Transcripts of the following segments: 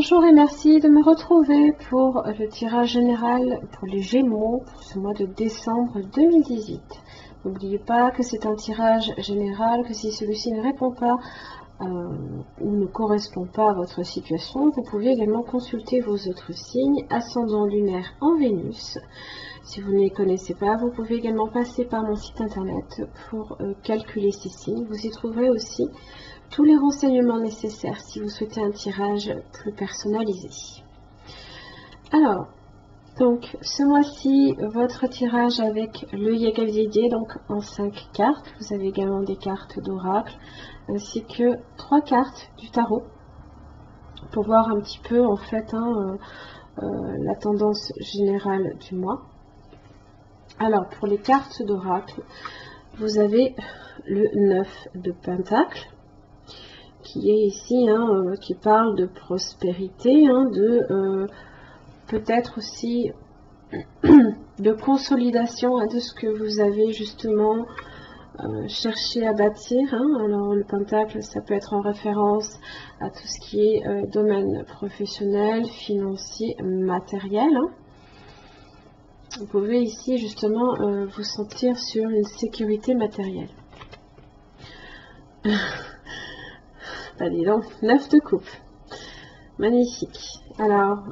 Bonjour et merci de me retrouver pour le tirage général pour les Gémeaux pour ce mois de décembre 2018. N'oubliez pas que c'est un tirage général, que si celui-ci ne répond pas ou ne correspond pas à votre situation, vous pouvez également consulter vos autres signes, ascendant lunaire en Vénus. Si vous ne les connaissez pas, vous pouvez également passer par mon site internet pour calculer ces signes. Vous y trouverez aussi tous les renseignements nécessaires si vous souhaitez un tirage plus personnalisé. Alors, donc ce mois-ci, votre tirage avec le Yagavdié, donc en 5 cartes. Vous avez également des cartes d'oracle, ainsi que 3 cartes du tarot, pour voir un petit peu en fait la tendance générale du mois. Alors, pour les cartes d'oracle, vous avez le 9 de Pentacle, qui est ici, qui parle de prospérité, de peut-être aussi de consolidation de ce que vous avez justement cherché à bâtir. Alors le pentacle, ça peut être en référence à tout ce qui est domaine professionnel, financier, matériel. Vous pouvez ici justement vous sentir sur une sécurité matérielle. Bah dis donc, 9 de coupe. Magnifique. Alors,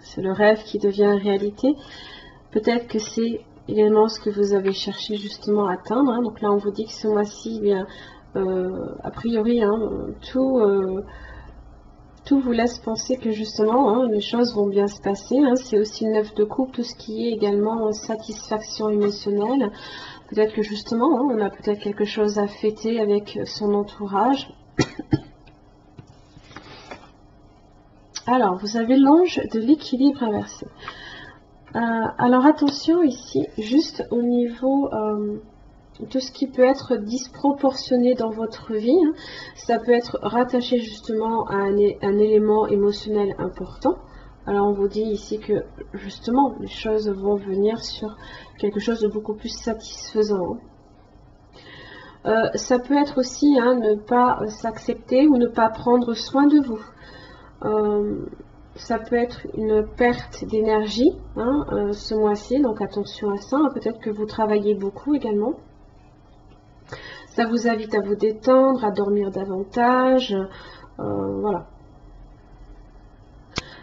c'est le rêve qui devient réalité. Peut-être que c'est également ce que vous avez cherché justement à atteindre. Donc là, on vous dit que ce mois-ci, bien, a priori, tout vous laisse penser que justement, les choses vont bien se passer. C'est aussi le 9 de coupe, tout ce qui est également satisfaction émotionnelle. Peut-être que justement, on a peut-être quelque chose à fêter avec son entourage. Alors, vous avez l'ange de l'équilibre inversé. Alors, attention ici, juste au niveau de ce qui peut être disproportionné dans votre vie. Ça peut être rattaché justement à un élément émotionnel important. Alors, on vous dit ici que justement, les choses vont venir sur quelque chose de beaucoup plus satisfaisant. Ça peut être aussi ne pas s'accepter ou ne pas prendre soin de vous. Ça peut être une perte d'énergie ce mois-ci, donc attention à ça. Peut-être que vous travaillez beaucoup également. Ça vous invite à vous détendre, à dormir davantage. Voilà.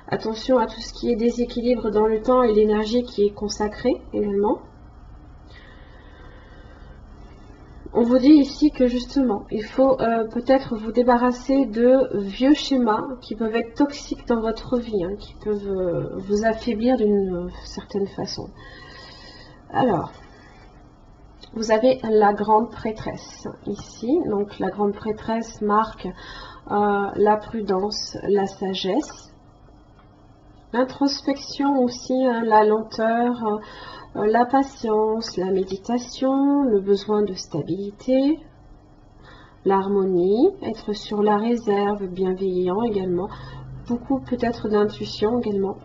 Attention à tout ce qui est déséquilibre dans le temps et l'énergie qui est consacrée également. On vous dit ici que justement, il faut peut-être vous débarrasser de vieux schémas qui peuvent être toxiques dans votre vie, qui peuvent vous affaiblir d'une certaine façon. Alors, vous avez la grande prêtresse ici. Donc la grande prêtresse marque la prudence, la sagesse, l'introspection aussi, la lenteur, la patience, la méditation, le besoin de stabilité, l'harmonie, être sur la réserve, bienveillant également, beaucoup peut-être d'intuition également.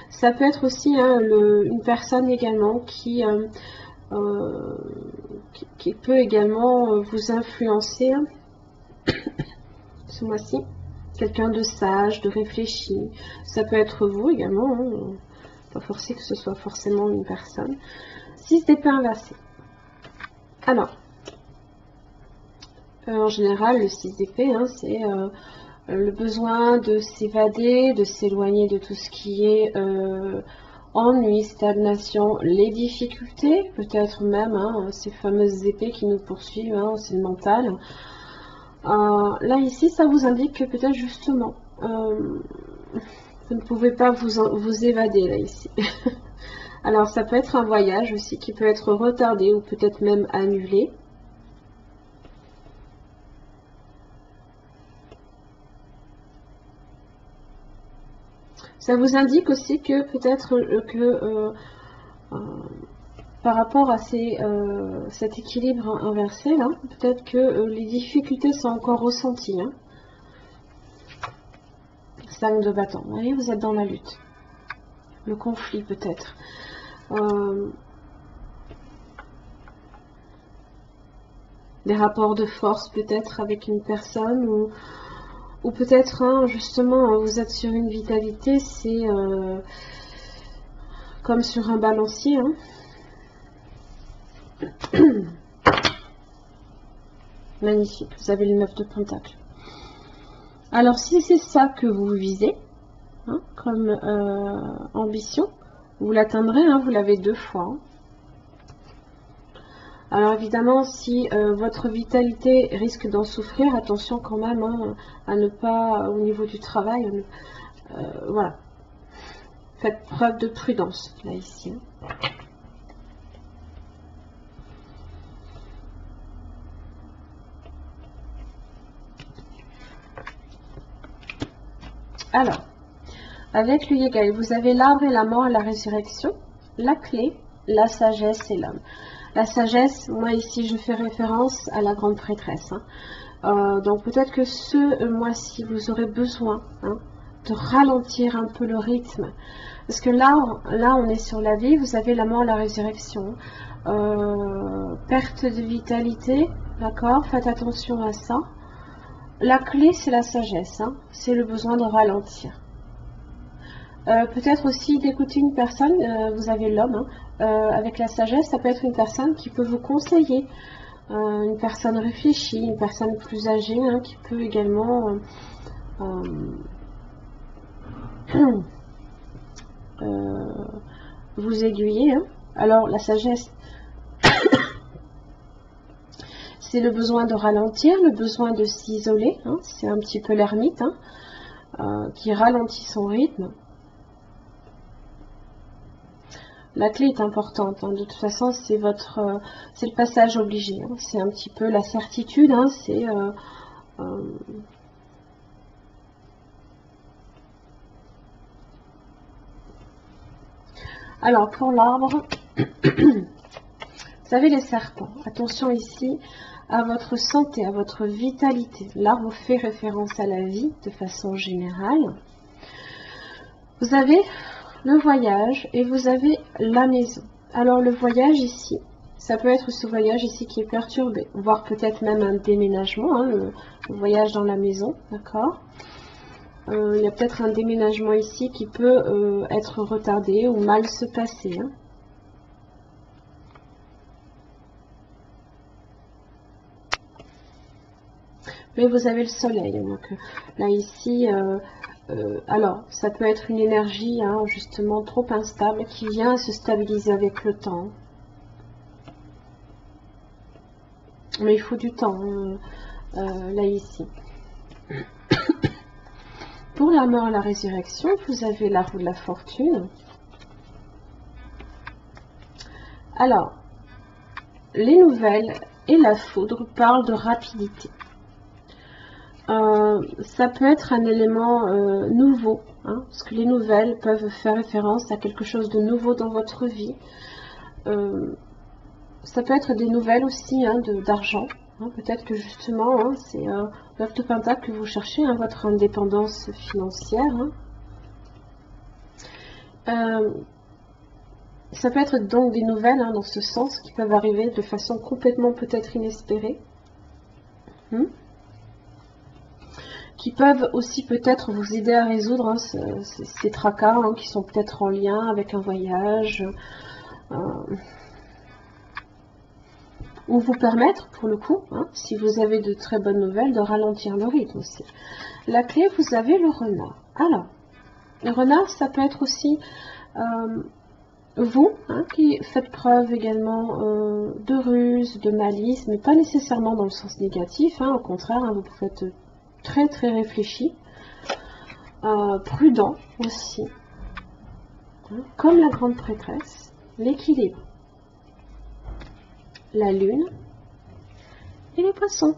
Ça peut être aussi une personne également qui peut également vous influencer ce mois-ci. Quelqu'un de sage, de réfléchi. Ça peut être vous également. Pas forcé que ce soit forcément une personne. 6 d'épée inversée. Alors, en général, le 6 d'épée, c'est le besoin de s'évader, de s'éloigner de tout ce qui est ennui, stagnation, les difficultés, peut-être même ces fameuses épées qui nous poursuivent, c'est le mental. Là ici, ça vous indique que peut-être justement, vous ne pouvez pas vous évader là ici. Alors ça peut être un voyage aussi qui peut être retardé ou peut-être même annulé. Ça vous indique aussi que peut-être que par rapport à cet équilibre inversé là, peut-être que les difficultés sont encore ressenties. 5 de bâton. Vous voyez, vous êtes dans la lutte. Le conflit peut-être. des rapports de force peut-être avec une personne, ou peut-être hein, justement vous êtes sur une vitalité, c'est comme sur un balancier. Hein. Magnifique, vous avez le 9 de Pentacle. Alors si c'est ça que vous visez, hein, comme ambition, vous l'atteindrez, hein, vous l'avez 2 fois. Hein. Alors évidemment, si votre vitalité risque d'en souffrir, attention quand même hein, à ne pas, au niveau du travail, voilà, faites preuve de prudence, là ici. Hein. Alors, avec le Yegai, vous avez l'arbre et la mort et la résurrection, la clé, la sagesse et l'homme. La sagesse, moi ici je fais référence à la grande prêtresse. Hein. Donc peut-être que ce mois-ci, vous aurez besoin hein, de ralentir un peu le rythme. Parce que là on est sur la vie, vous avez la mort, la résurrection. Perte de vitalité, d'accord? Faites attention à ça. La clé, c'est la sagesse, hein, c'est le besoin de ralentir. Peut-être aussi d'écouter une personne, vous avez l'homme, hein, avec la sagesse, ça peut être une personne qui peut vous conseiller, une personne réfléchie, une personne plus âgée, hein, qui peut également vous aiguiller. Hein. Alors la sagesse, c'est le besoin de ralentir, le besoin de s'isoler, hein, c'est un petit peu l'ermite hein, qui ralentit son rythme. La clé est importante, hein. De toute façon c'est le passage obligé, hein. C'est un petit peu la certitude, hein. C'est alors pour l'arbre, vous savez les serpents, attention ici à votre santé, à votre vitalité. L'arbre fait référence à la vie de façon générale. Vous avez le voyage et vous avez la maison. Alors le voyage ici, ça peut être ce voyage ici qui est perturbé, voire peut-être même un déménagement, hein, le voyage dans la maison, d'accord. Il y a peut-être un déménagement ici qui peut être retardé ou mal se passer. Hein. Mais vous avez le soleil, donc là ici, alors ça peut être une énergie hein, justement trop instable qui vient se stabiliser avec le temps. Mais il faut du temps, là ici. Pour la mort et la résurrection, vous avez la roue de la fortune. Alors, les nouvelles et la foudre parlent de rapidité. Ça peut être un élément nouveau, hein, parce que les nouvelles peuvent faire référence à quelque chose de nouveau dans votre vie. Ça peut être des nouvelles aussi hein, d'argent. Hein, peut-être que justement, hein, c'est l'œuf de Pentacle que vous cherchez, hein, votre indépendance financière. Hein. Ça peut être donc des nouvelles hein, dans ce sens qui peuvent arriver de façon complètement peut-être inespérée. Qui peuvent aussi peut-être vous aider à résoudre hein, ces tracas hein, qui sont peut-être en lien avec un voyage ou vous permettre pour le coup, hein, si vous avez de très bonnes nouvelles, de ralentir le rythme aussi. La clé, vous avez le renard. Alors, le renard, ça peut être aussi vous hein, qui faites preuve également de ruse, de malice, mais pas nécessairement dans le sens négatif, hein, au contraire, hein, vous pouvez être très très réfléchi, prudent aussi, hein, comme la grande prêtresse, l'équilibre, la lune et les poissons.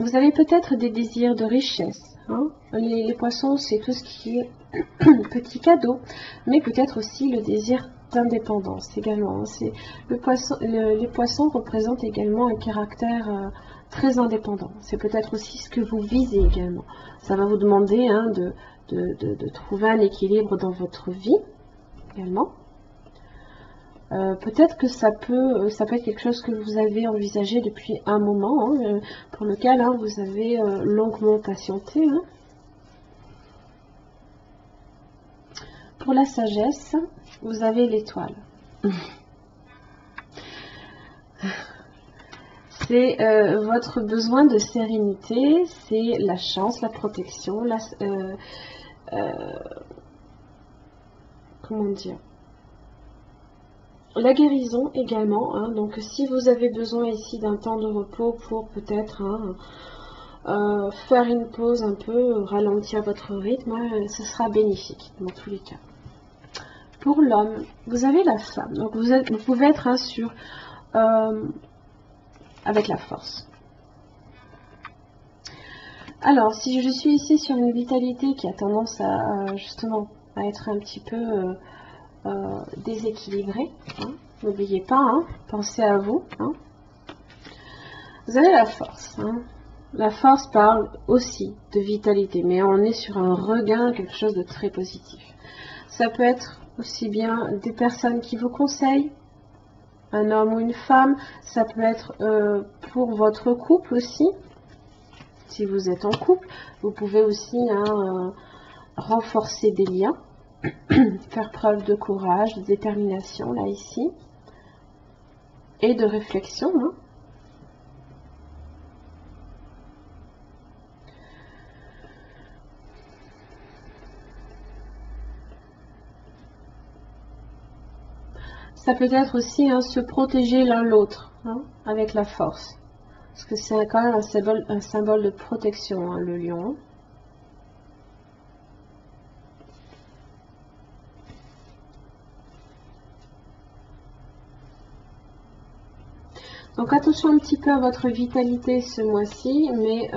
Vous avez peut-être des désirs de richesse. Hein. Les poissons, c'est tout ce qui est petit cadeau, mais peut-être aussi le désir d'indépendance également. Les poissons représentent également un caractère très indépendant. C'est peut-être aussi ce que vous visez également. Ça va vous demander hein, de de trouver un équilibre dans votre vie également. Peut-être que ça peut être quelque chose que vous avez envisagé depuis un moment, hein, pour lequel hein, vous avez longuement patienté. Hein. Pour la sagesse, vous avez l'étoile. C'est votre besoin de sérénité, c'est la chance, la protection, comment dire, la guérison également. Hein. Donc si vous avez besoin ici d'un temps de repos pour peut-être hein, faire une pause un peu, ralentir votre rythme, hein, ce sera bénéfique dans tous les cas. Pour l'homme, vous avez la femme. Donc vous pouvez être hein, sur avec la force. Alors, si je suis ici sur une vitalité qui a tendance à justement à être un petit peu déséquilibrée, hein, n'oubliez pas, hein, pensez à vous. Hein. Vous avez la force. Hein. La force parle aussi de vitalité, mais on est sur un regain, quelque chose de très positif. Ça peut être aussi bien des personnes qui vous conseillent, un homme ou une femme, ça peut être pour votre couple aussi. Si vous êtes en couple, vous pouvez aussi hein, renforcer des liens, faire preuve de courage, de détermination, là, ici, et de réflexion. Hein. Ça peut être aussi hein, se protéger l'un l'autre, hein, avec la force. Parce que c'est quand même un symbole de protection, hein, le lion. Donc attention un petit peu à votre vitalité ce mois-ci, mais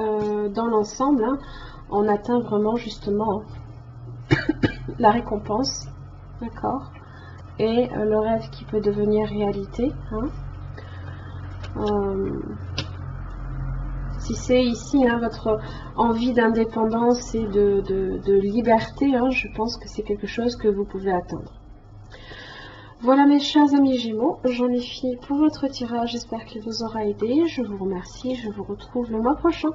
dans l'ensemble, hein, on atteint vraiment justement la récompense, d'accord, et le rêve qui peut devenir réalité. Hein. Si c'est ici hein, votre envie d'indépendance et de liberté, hein, je pense que c'est quelque chose que vous pouvez atteindre. Voilà mes chers amis Gémeaux, j'en ai fini pour votre tirage, j'espère qu'il vous aura aidé, je vous remercie, je vous retrouve le mois prochain.